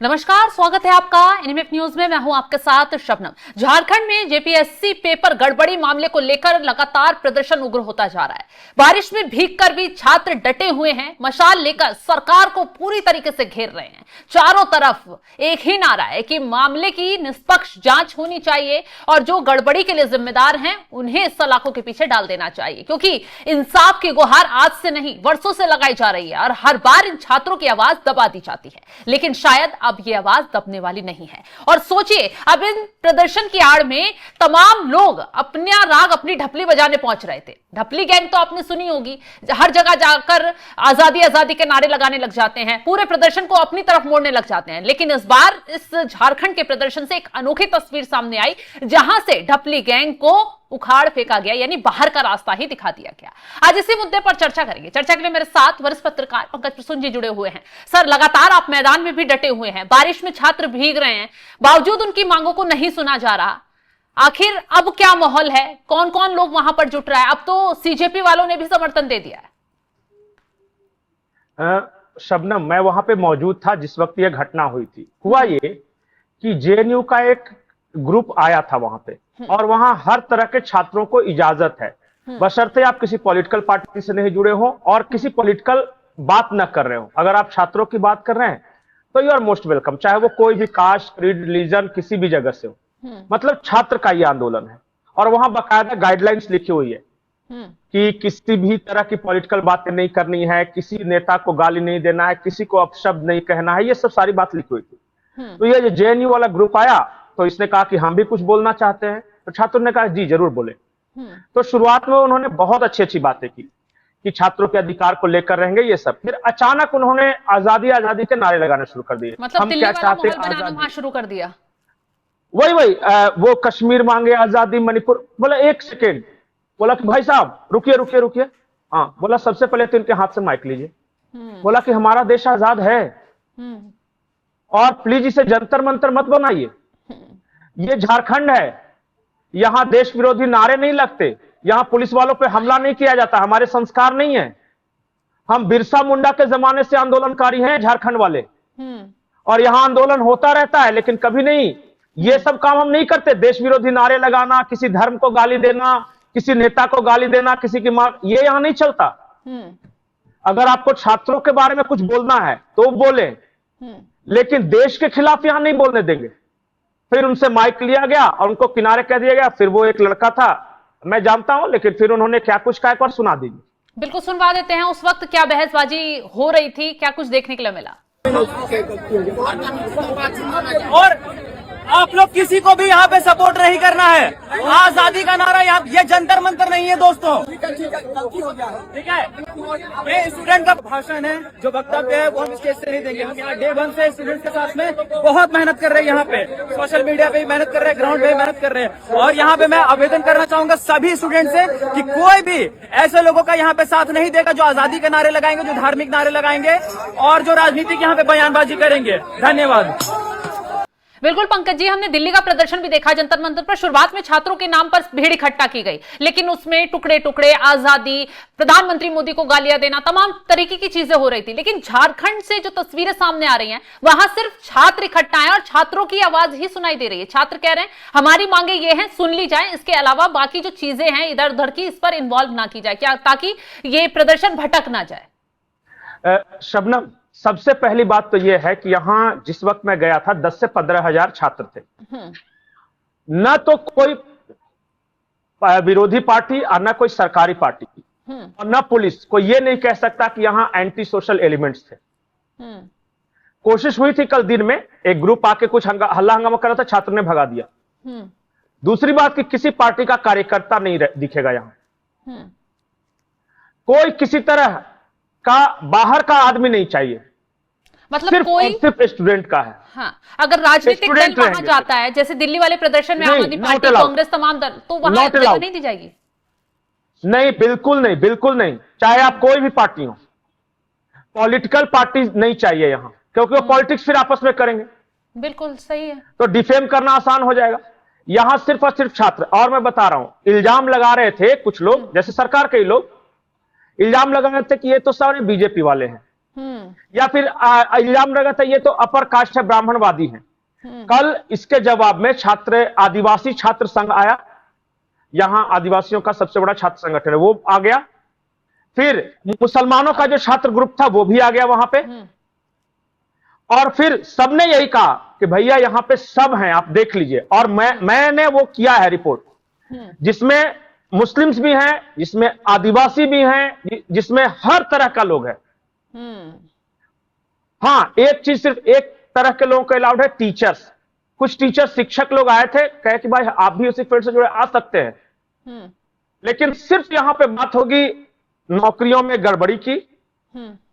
नमस्कार, स्वागत है आपका एनएमएफ न्यूज में। मैं हूं आपके साथ शबनम। झारखंड में जेपीएससी पेपर गड़बड़ी मामले को लेकर लगातार प्रदर्शन उग्र होता जा रहा है। बारिश में भीगकर भी छात्र डटे हुए हैं, मशाल लेकर सरकार को पूरी तरीके से घेर रहे हैं। चारों तरफ एक ही नारा है कि मामले की निष्पक्ष जांच होनी चाहिए और जो गड़बड़ी के लिए जिम्मेदार हैं उन्हें सलाखों के पीछे डाल देना चाहिए, क्योंकि इंसाफ की गुहार आज से नहीं वर्षों से लगाई जा रही है और हर बार इन छात्रों की आवाज दबा दी जाती है, लेकिन शायद अब ये आवाज दबने वाली नहीं है। और सोचिए, अब इन प्रदर्शन की आड़ में तमाम लोग अपना राग अपनी ढपली बजाने पहुंच रहे थे। ढपली गैंग तो आपने सुनी होगी, हर जगह जाकर आजादी आजादी के नारे लगाने लग जाते हैं, पूरे प्रदर्शन को अपनी तरफ मोड़ने लग जाते हैं। लेकिन इस बार इस झारखंड के प्रदर्शन से एक अनोखी तस्वीर सामने आई, जहां से ढपली गैंग को उखाड़ फेंका गया, यानी बाहर का रास्ता ही दिखा दिया गया। आज इसी मुद्दे पर चर्चा करेंगे। चर्चा के लिए मेरे साथ वरिष्ठ पत्रकार पंकज प्रसून जी जुड़े हुए हैं। सर, लगातार आप मैदान में भी डटे हुए हैं, बारिश में छात्र भीग रहे हैं, बावजूद उनकी मांगों को नहीं सुना जा रहा। आखिर अब क्या माहौल है, कौन कौन लोग वहां पर जुट रहा है? अब तो सीजेपी वालों ने भी समर्थन दे दिया है। शबनम, मैं वहां पे मौजूद था जिस वक्त यह घटना हुई थी। हुआ ये कि जेएनयू का एक ग्रुप आया था वहां पे, और वहां हर तरह के छात्रों को इजाजत है, बशर्ते आप किसी पॉलिटिकल पार्टी से नहीं जुड़े हो और किसी पॉलिटिकल बात न कर रहे हो। अगर आप छात्रों की बात कर रहे हैं तो यू आर मोस्ट वेलकम, चाहे वो कोई भी कास्ट, क्रीड, रिलीजन किसी भी जगह से हो। मतलब छात्र का ये आंदोलन है, और वहां बाकायदा गाइडलाइंस लिखी हुई है कि किसी भी तरह की पॉलिटिकल बातें नहीं करनी है, किसी नेता को गाली नहीं देना है, किसी को अपशब्द नहीं कहना है, ये सब सारी बात लिखी हुई थी। तो ये जो जेएनयू वाला ग्रुप आया तो इसने कहा कि हम भी कुछ बोलना चाहते हैं, तो छात्रों ने कहा जी जरूर बोले। तो शुरुआत में उन्होंने बहुत अच्छी बातें की कि छात्रों के अधिकार को लेकर रहेंगे ये सब। फिर अचानक उन्होंने आजादी आजादी के नारे लगाने शुरू कर दिए। मतलब हम क्या चाहते हैं शुरू कर दिया। वही वो कश्मीर मांगे आजादी, मणिपुर। बोला एक सेकेंड, बोला कि भाई साहब रुकिए रुकिए रुकिए। हाँ, बोला सबसे पहले तो इनके हाथ से माइक लीजिए। बोला कि हमारा देश आजाद है और प्लीज इसे जंतर मंतर मत बनाइए। ये झारखंड है, यहां देश विरोधी नारे नहीं लगते, यहां पुलिस वालों पे हमला नहीं किया जाता, हमारे संस्कार नहीं है। हम बिरसा मुंडा के जमाने से आंदोलनकारी हैं झारखंड वाले, और यहां आंदोलन होता रहता है, लेकिन कभी नहीं ये सब काम हम नहीं करते। देश विरोधी नारे लगाना, किसी धर्म को गाली देना, किसी नेता को गाली देना, किसी की मां, ये यहां नहीं चलता। अगर आपको छात्रों के बारे में कुछ बोलना है तो बोले, लेकिन देश के खिलाफ यहां नहीं बोलने देंगे। फिर उनसे माइक लिया गया और उनको किनारे कह दिया गया। फिर वो एक लड़का था, मैं जानता हूं, लेकिन फिर उन्होंने क्या कुछ कहा एक बार सुना दीजिए। बिल्कुल सुनवा देते हैं। उस वक्त क्या बहसबाजी हो रही थी, क्या कुछ देखने के लिए मिला? और आप लोग किसी को भी यहाँ पे सपोर्ट नहीं करना है। आजादी का नारा यहाँ, ये जंतर मंतर नहीं है दोस्तों, ठीक है। ये स्टूडेंट का भाषण है, जो वक्तव्य है वो हम स्टेज से नहीं देंगे। हम यहाँ डे 1 से स्टूडेंट के साथ में बहुत मेहनत कर रहे हैं, यहाँ पे सोशल मीडिया पे भी मेहनत कर रहे हैं, ग्राउंड पे भी मेहनत कर रहे हैं। और यहाँ पे मैं आवेदन करना चाहूंगा सभी स्टूडेंट से कि कोई भी ऐसे लोगों का यहाँ पे साथ नहीं देगा जो आजादी के नारे लगाएंगे, जो धार्मिक नारे लगाएंगे और जो राजनीतिक यहाँ पे बयानबाजी करेंगे। धन्यवाद। बिल्कुल पंकज जी, हमने दिल्ली का प्रदर्शन भी देखा जंतर मंतर पर। शुरुआत में छात्रों के नाम पर भीड़ इकट्ठा की गई, लेकिन उसमें टुकड़े टुकड़े आजादी, प्रधानमंत्री मोदी को गालियां देना, तमाम तरीके की चीजें हो रही थी। लेकिन झारखंड से जो तस्वीरें सामने आ रही हैं, वहां सिर्फ छात्र इकट्ठा है और छात्रों की आवाज ही सुनाई दे रही है। छात्र कह रहे हैं हमारी मांगे ये हैं, सुन ली जाए, इसके अलावा बाकी जो चीजें हैं इधर उधर की, इस पर इन्वॉल्व ना की जाए, क्या ताकि ये प्रदर्शन भटक ना जाए। शबनम, सबसे पहली बात तो यह है कि यहां जिस वक्त मैं गया था 10 से 15 हजार छात्र थे। न तो कोई विरोधी पार्टी और न कोई सरकारी पार्टी और न पुलिस। कोई ये नहीं कह सकता कि यहां एंटी सोशल एलिमेंट्स थे। कोशिश हुई थी कल दिन में, एक ग्रुप आके कुछ हल्ला हंगामा कर रहा था, छात्र ने भगा दिया। दूसरी बात कि किसी पार्टी का कार्यकर्ता नहीं दिखेगा यहां। कोई किसी तरह का बाहर का आदमी नहीं चाहिए, मतलब सिर्फ स्टूडेंट का है। हाँ, अगर राजनीतिक दल वहां जाता है, जैसे दिल्ली वाले प्रदर्शन में आम आदमी पार्टी, कांग्रेस, तमाम दल, तो वहां जगह नहीं दी जाएगी। नहीं, बिल्कुल नहीं, बिल्कुल नहीं। चाहे आप कोई भी पार्टी हो, पॉलिटिकल पार्टी नहीं चाहिए यहां, क्योंकि वो पॉलिटिक्स फिर आपस में करेंगे। बिल्कुल सही है, तो डिफेम करना आसान हो जाएगा। यहां सिर्फ और सिर्फ छात्र। और मैं बता रहा हूं, इल्जाम लगा रहे थे कुछ लोग, जैसे सरकार के ही लोग इल्जाम लगा रहे थे कि ये तो सारे बीजेपी वाले हैं। या फिर इल्जाम लगा था ये तो अपर कास्ट है, ब्राह्मणवादी है। कल इसके जवाब में आदिवासी छात्र संघ आया, यहां आदिवासियों का सबसे बड़ा छात्र संगठन है, वो आ गया। फिर मुसलमानों का जो छात्र ग्रुप था वो भी आ गया वहां पे, और फिर सबने यही कहा कि भैया यहां पे सब हैं, आप देख लीजिए। और मैंने वो किया है रिपोर्ट, जिसमें मुस्लिम्स भी हैं, जिसमें आदिवासी भी हैं, जिसमें हर तरह का लोग है। हाँ, एक चीज सिर्फ एक तरह के लोगों को अलाउड है, टीचर्स। कुछ टीचर शिक्षक लोग आए थे, कहे कि भाई आप भी उसी फील्ड से जुड़े, आ सकते हैं। लेकिन सिर्फ यहां पे बात होगी नौकरियों में गड़बड़ी की,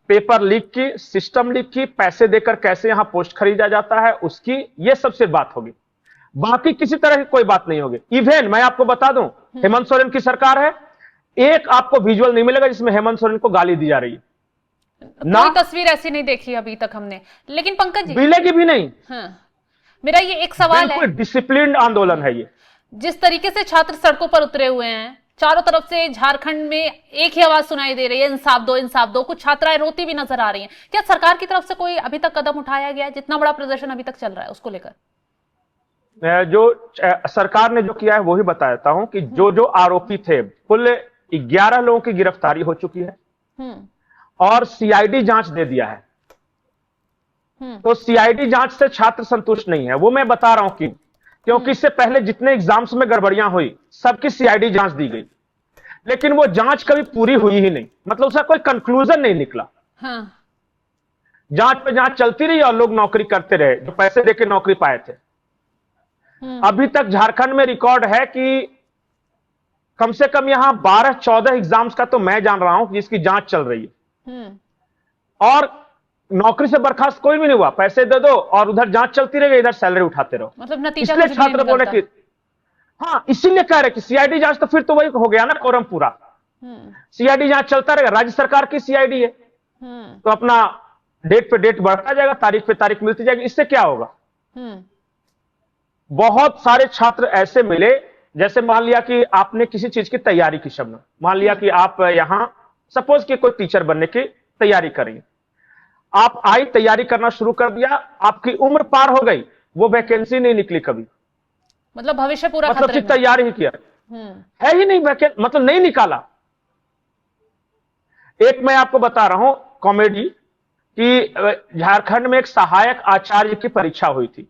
पेपर लीक की, सिस्टम लीक की, पैसे देकर कैसे यहां पोस्ट खरीदा जाता है उसकी, ये सबसे बात होगी। बाकी किसी तरह की कोई बात नहीं होगी। इवन मैं आपको बता दूं, हेमंत सोरेन की सरकार है, एक आपको विजुअल नहीं मिलेगा जिसमें हेमंत सोरेन को गाली दी जा रही है ना, कोई तस्वीर ऐसी नहीं देखी अभी तक हमने। लेकिन पंकज जी, मिलेगी भी नहीं। मेरा ये एक सवाल है, डिसिप्लिन आंदोलन है ये। जिस तरीके से छात्र सड़कों पर उतरे हुए हैं, चारों तरफ से झारखंड में एक ही आवाज सुनाई दे रही है, इंसाफ दो इंसाफ दो। कुछ छात्राएं रोती भी नजर आ रही हैं। क्या सरकार की तरफ से कोई अभी तक कदम उठाया गया है? जितना बड़ा प्रदर्शन अभी तक चल रहा है उसको लेकर जो सरकार ने जो किया है वो ही बता देता हूं कि जो आरोपी थे, कुल 11 लोगों की गिरफ्तारी हो चुकी है और सीआईडी जांच दे दिया है। तो सीआईडी जांच से छात्र संतुष्ट नहीं है, वो मैं बता रहा हूं क्योंकि इससे पहले जितने एग्जाम्स में गड़बड़ियां हुई सबकी सीआईडी जांच दी गई, लेकिन वो जांच कभी पूरी हुई ही नहीं, मतलब उसका कोई कंक्लूजन नहीं निकला। जांच पे जांच चलती रही और लोग नौकरी करते रहे जो पैसे देके नौकरी पाए थे। अभी तक झारखंड में रिकॉर्ड है कि कम से कम यहां 12-14 एग्जाम्स का तो मैं जान रहा हूं जिसकी जांच चल रही है, और नौकरी से बर्खास्त कोई भी नहीं हुआ। पैसे दे दो और उधर जांच चलती रहेगी, इधर सैलरी उठाते रहो। मतलब नतीजा इसलिए छात्र बोले कि हाँ, इसीलिए कह रहे कि सीआईडी जांच, तो फिर तो वही हो गया ना कोरम पूरा। सीआईडी जांच चलता रहेगा, राज्य सरकार की सीआईडी है, तो अपना डेट पे डेट बढ़ता जाएगा, तारीख पे तारीख मिलती जाएगी। इससे क्या होगा? बहुत सारे छात्र ऐसे मिले, जैसे मान लिया कि आपने किसी चीज की तैयारी की, शब्द मान लिया कि आप यहां सपोज कि कोई टीचर बनने की तैयारी करेंगे, आप आई तैयारी करना शुरू कर दिया, आपकी उम्र पार हो गई, वो वैकेंसी नहीं निकली कभी, मतलब भविष्य पूरा मतलब सिर्फ तैयारी ही किया, है ही नहीं वैकेंसी, मतलब नहीं निकाला। एक मैं आपको बता रहा हूं कॉमेडी कि झारखंड में एक सहायक आचार्य की परीक्षा हुई थी,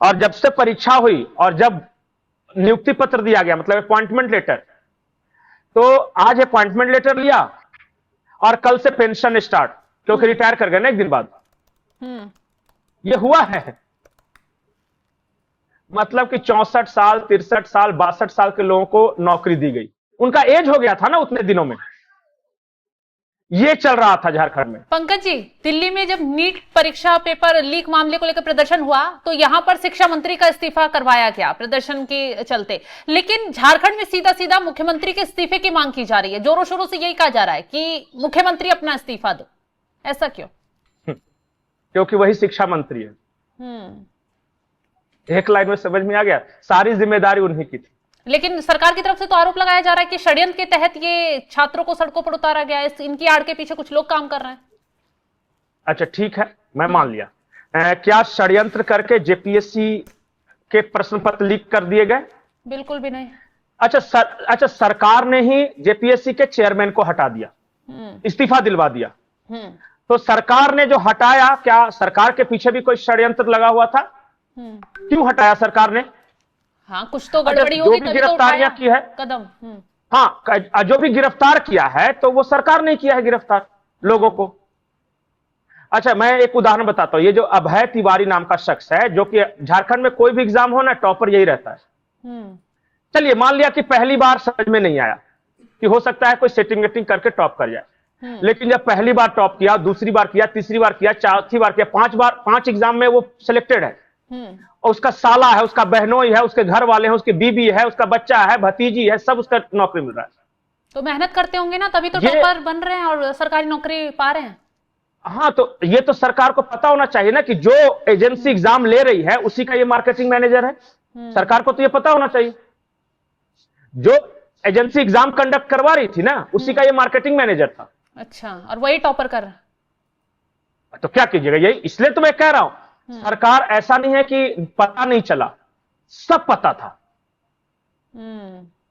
और जब से परीक्षा हुई और जब नियुक्ति पत्र दिया गया, मतलब अपॉइंटमेंट लेटर, तो आज अपॉइंटमेंट लेटर लिया और कल से पेंशन स्टार्ट, क्योंकि रिटायर कर गए ना एक दिन बाद। ये हुआ है, मतलब कि 64 साल, 63 साल, 62 साल के लोगों को नौकरी दी गई। उनका एज हो गया था ना उतने दिनों में। ये चल रहा था झारखंड में। पंकज जी, दिल्ली में जब नीट परीक्षा पेपर लीक मामले को लेकर प्रदर्शन हुआ तो यहां पर शिक्षा मंत्री का इस्तीफा करवाया गया प्रदर्शन के चलते, लेकिन झारखंड में सीधा सीधा मुख्यमंत्री के इस्तीफे की मांग की जा रही है। जोरों शोरों से यही कहा जा रहा है कि मुख्यमंत्री अपना इस्तीफा दो। ऐसा क्यों? क्योंकि वही शिक्षा मंत्री है। एक लाइन में समझ में आ गया, सारी जिम्मेदारी उन्हीं की थी। लेकिन सरकार की तरफ से तो आरोप लगाया जा रहा है कि षड्यंत्र के तहत ये छात्रों को सड़कों पर उतारा गया है, इनकी आड़ के पीछे कुछ लोग काम कर रहे हैं। अच्छा ठीक है, मैं मान लिया। क्या षड्यंत्र करके जेपीएससी के प्रश्न पत्र लीक कर दिए गए? बिल्कुल भी नहीं। अच्छा, सरकार ने ही जेपीएससी के चेयरमैन को हटा दिया, इस्तीफा दिलवा दिया। तो सरकार ने जो हटाया, क्या सरकार के पीछे भी कोई षड्यंत्र लगा हुआ था? क्यों हटाया सरकार ने? हाँ, कुछ तो गड़बड़ी होगी, जो भी गिरफ्तारियां की है कदम। हाँ, जो भी गिरफ्तार किया है तो वो सरकार ने किया है गिरफ्तार लोगों को। अच्छा, मैं एक उदाहरण बताता हूं। ये जो अभय तिवारी नाम का शख्स है, जो कि झारखंड में कोई भी एग्जाम हो ना, टॉपर यही रहता है। चलिए मान लिया कि पहली बार समझ में नहीं आया, कि हो सकता है कोई सेटिंग वेटिंग करके टॉप कर जाए, लेकिन जब पहली बार टॉप किया, दूसरी बार किया, तीसरी बार किया, चौथी बार किया, 5 एग्जाम में वो सिलेक्टेड है, और उसका साला है, उसका बहनोई है, उसके घर वाले हैं, उसकी बीबी है, उसका बच्चा है, भतीजी है, सब उसका नौकरी मिल रहा है। तो मेहनत करते होंगे ना, तभी तो टॉपर बन रहे हैं और सरकारी नौकरी पा रहे हैं। हाँ, तो ये तो सरकार को पता होना चाहिए ना कि जो एजेंसी एग्जाम ले रही है उसी का ये मार्केटिंग मैनेजर है। सरकार को तो ये पता होना चाहिए। जो एजेंसी एग्जाम कंडक्ट करवा रही थी ना, उसी का ये मार्केटिंग मैनेजर था। अच्छा, और वही टॉपर कर रहा है। तो क्या कीजिएगा? यही इसलिए तो मैं कह रहा हूं, सरकार ऐसा नहीं है कि पता नहीं चला, सब पता था।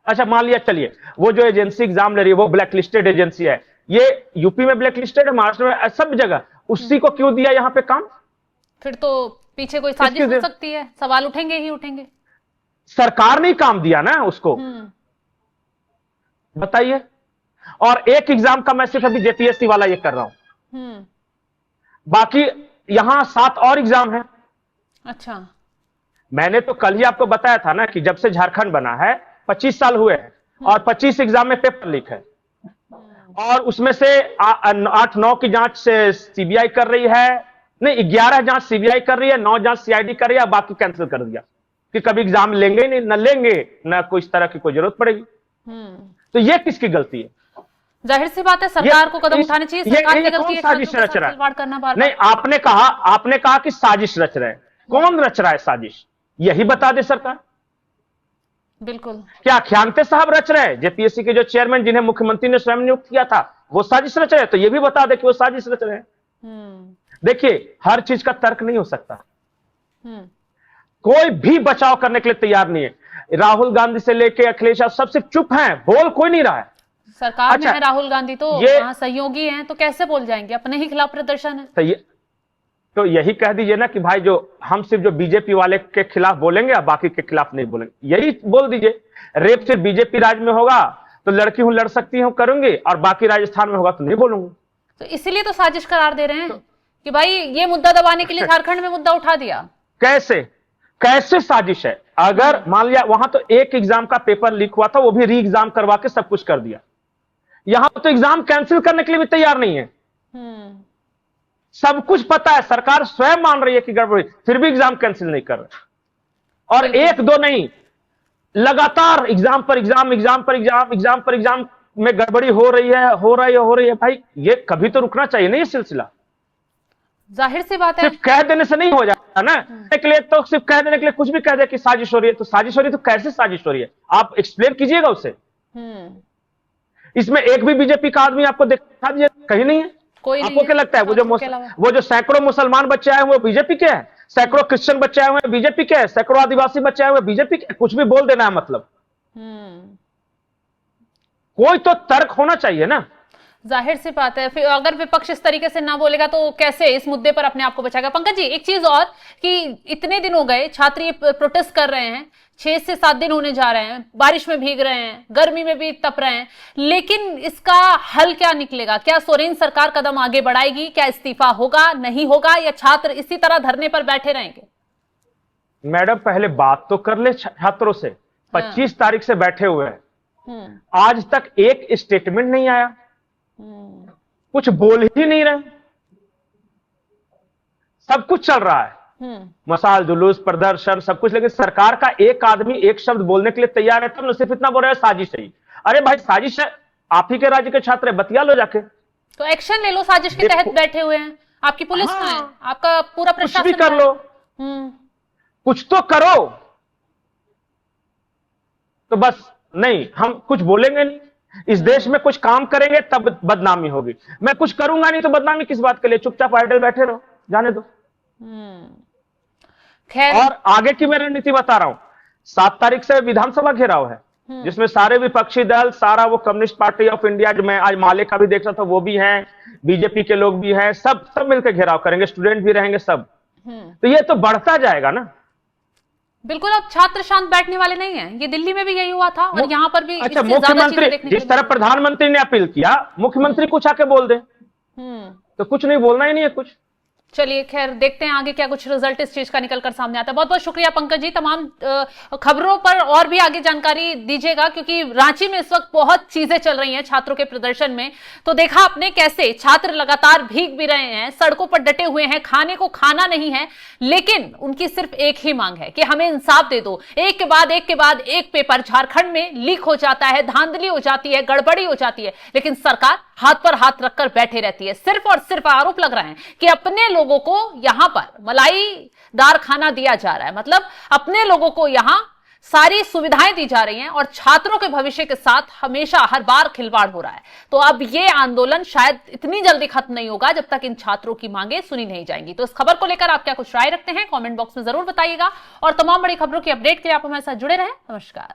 अच्छा मान लिया, चलिए वो जो एजेंसी एग्जाम ले रही है वो ब्लैक लिस्टेड एजेंसी है, ये यूपी में ब्लैक लिस्टेड है, महाराष्ट्र में, सब जगह, उसी को क्यों दिया यहां पे काम? फिर तो पीछे कोई साजिश हो सकती है, सवाल उठेंगे ही उठेंगे। सरकार ने ही काम दिया ना उसको, बताइए। और एक एग्जाम का मैं सिर्फ अभी जेपीएससी वाला ये कर रहा हूं, बाकी यहां 7 और एग्जाम है। अच्छा, मैंने तो कल ही आपको बताया था ना कि जब से झारखंड बना है 25 साल हुए हैं और 25 एग्जाम में पेपर लीक है, और उसमें से 8-9 की जांच से सीबीआई कर रही है, नहीं 11 जांच सीबीआई कर रही है, 9 जांच सीआईडी कर रही है, बाकी कैंसिल कर दिया कि कभी एग्जाम लेंगे नहीं, न लेंगे, न कोई इस तरह की कोई जरूरत पड़ेगी। तो ये किसकी गलती है? जाहिर सी बात है सरकार को कदम उठाने चाहिए। सरकार की गलती है, साजिश रच रहा है करना बार-बार। नहीं, आपने कहा कि साजिश रच रहे हैं, कौन रच रहा है साजिश? यही बता दे सरकार। बिल्कुल, क्या ख्यांते साहब रच रहे हैं? जेपीएससी के जो चेयरमैन जिन्हें मुख्यमंत्री ने स्वयं नियुक्त किया था, वो साजिश रच रहे हैं? तो ये भी बता दे कि वो साजिश रच रहे हैं। देखिए, हर चीज का तर्क नहीं हो सकता, कोई भी बचाव करने के लिए तैयार नहीं है। राहुल गांधी से लेके अखिलेश सब सिर्फ चुप हैं, बोल कोई नहीं रहा है। सरकार में है राहुल गांधी, तो वहां सहयोगी हैं, तो कैसे बोल जाएंगे? अपने ही खिलाफ प्रदर्शन है। तो यही कह दीजिए ना कि भाई जो हम सिर्फ जो बीजेपी वाले के खिलाफ बोलेंगे और बाकी के खिलाफ नहीं बोलेंगे, यही बोल दीजिए। रेप सिर्फ बीजेपी राज में होगा तो लड़की हूं, लड़ सकती हूं, करूंगी, और बाकी राजस्थान में होगा तो नहीं बोलूंगी। तो इसीलिए तो साजिश करार दे रहे हैं कि भाई ये मुद्दा दबाने के लिए झारखंड में मुद्दा उठा दिया। कैसे साजिश है? अगर मान लिया वहां तो एक एग्जाम का पेपर लीक हुआ था, वो भी री एग्जाम करवा के सब कुछ कर दिया, यहां तो एग्जाम कैंसिल करने के लिए भी तैयार नहीं है। सब कुछ पता है, सरकार स्वयं मान रही है कि गड़बड़ी, फिर भी एग्जाम कैंसिल नहीं कर रहे। और एक दो नहीं, लगातार एग्जाम पर एग्जाम, एग्जाम पर एग्जाम, एग्जाम पर एग्जाम में गड़बड़ी हो रही है। भाई ये कभी तो रुकना चाहिए ना ये सिलसिला। जाहिर सी बात है, सिर्फ कह देने से नहीं हो जाता ना। के लिए तो सिर्फ कह देने के लिए कुछ भी कह दे कि साजिश हो रही है, तो साजिश हो रही है तो कैसे साजिश हो रही है? आप एक्सप्लेन कीजिएगा उसे। इसमें एक भी बीजेपी का आदमी आपको दिखा दीजिए, कहीं नहीं है। कोई आपको क्या लगता है वो जो सैकड़ों मुसलमान बच्चे आए हुए बीजेपी के हैं, सैकड़ों क्रिश्चियन बच्चे आए हुए बीजेपी के हैं, सैकड़ों आदिवासी बच्चे आए हुए बीजेपी के, कुछ भी बोल देना है मतलब? कोई तो तर्क होना चाहिए ना। जाहिर सी बात है, फिर अगर विपक्ष इस तरीके से ना बोलेगा तो कैसे इस मुद्दे पर अपने आप को बचाएगा? पंकज जी, एक चीज और कि इतने दिन हो गए छात्र ये प्रोटेस्ट कर रहे हैं, 6 से 7 दिन होने जा रहे हैं, बारिश में भीग रहे हैं, गर्मी में भी तप रहे हैं, लेकिन इसका हल क्या निकलेगा? क्या सोरेन सरकार कदम आगे बढ़ाएगी? क्या इस्तीफा होगा, नहीं होगा, या छात्र इसी तरह धरने पर बैठे रहेंगे? मैडम पहले बात तो कर ले छात्रों से। 25 तारीख से बैठे हुए हैं, आज तक एक स्टेटमेंट नहीं आया, कुछ बोल ही नहीं रहे, सब कुछ चल रहा है, मसाल जुलूस प्रदर्शन सब कुछ, लेकिन सरकार का एक आदमी एक शब्द बोलने के लिए तैयार है, तब न सिर्फ इतना बोल रहा है साजिश है। अरे भाई साजिश है, आप ही के राज्य के छात्र है, बतिया लो जाके, तो एक्शन ले लो। साजिश के तहत बैठे हुए हैं, आपकी पुलिस कहां है? आपका पूरा प्रशासन कुछ भी कर लो, कुछ तो करो। तो बस नहीं, हम कुछ बोलेंगे नहीं, इस देश में कुछ काम करेंगे तब बदनामी होगी। मैं कुछ करूंगा नहीं तो बदनामी किस बात के लिए? चुपचाप आइडल बैठे रहो, जाने दो। और आगे की मैं रणनीति बता रहा हूं। 7 तारीख से विधानसभा घेराव है, जिसमें सारे विपक्षी दल, सारा वो कम्युनिस्ट पार्टी ऑफ इंडिया, जो मैं आज माले का भी देख रहा था, वो भी हैं, बीजेपी के लोग भी हैं, सब मिलकर घेराव करेंगे, स्टूडेंट भी रहेंगे सब। तो ये तो बढ़ता जाएगा ना। बिल्कुल, अब छात्र शांत बैठने वाले नहीं हैं। ये दिल्ली में भी यही हुआ था और यहाँ पर भी। अच्छा, मुख्यमंत्री जिस तरह प्रधानमंत्री ने अपील किया, मुख्यमंत्री कुछ आके बोल दे, तो कुछ नहीं, बोलना ही नहीं है कुछ। चलिए खैर, देखते हैं आगे क्या कुछ रिजल्ट इस चीज का निकल कर सामने आता है। बहुत बहुत शुक्रिया पंकज जी, तमाम खबरों पर और भी आगे जानकारी दीजिएगा, क्योंकि रांची में इस वक्त बहुत चीजें चल रही हैं छात्रों के प्रदर्शन में। तो देखा आपने कैसे छात्र लगातार भीग भी रहे हैं, सड़कों पर डटे हुए हैं, खाने को खाना नहीं है, लेकिन उनकी सिर्फ एक ही मांग है कि हमें इंसाफ दे दो। एक के बाद एक पेपर झारखंड में लीक हो जाता है, धांधली हो जाती है, गड़बड़ी हो जाती है, लेकिन सरकार हाथ पर हाथ रखकर बैठे रहती है। सिर्फ और सिर्फ आरोप लग रहे हैं कि अपने लोगों को यहां पर मलाईदार खाना दिया जा रहा है, मतलब अपने लोगों को यहां सारी सुविधाएं दी जा रही हैं और छात्रों के भविष्य के साथ हमेशा हर बार खिलवाड़ हो रहा है। तो अब ये आंदोलन शायद इतनी जल्दी खत्म नहीं होगा जब तक इन छात्रों की मांगे सुनी नहीं जाएंगी। तो इस खबर को लेकर आप क्या कुछ राय रखते हैं, कमेंट बॉक्स में जरूर बताइएगा और तमाम बड़ी खबरों की अपडेट के लिए आप हमारे साथ जुड़े रहें। नमस्कार।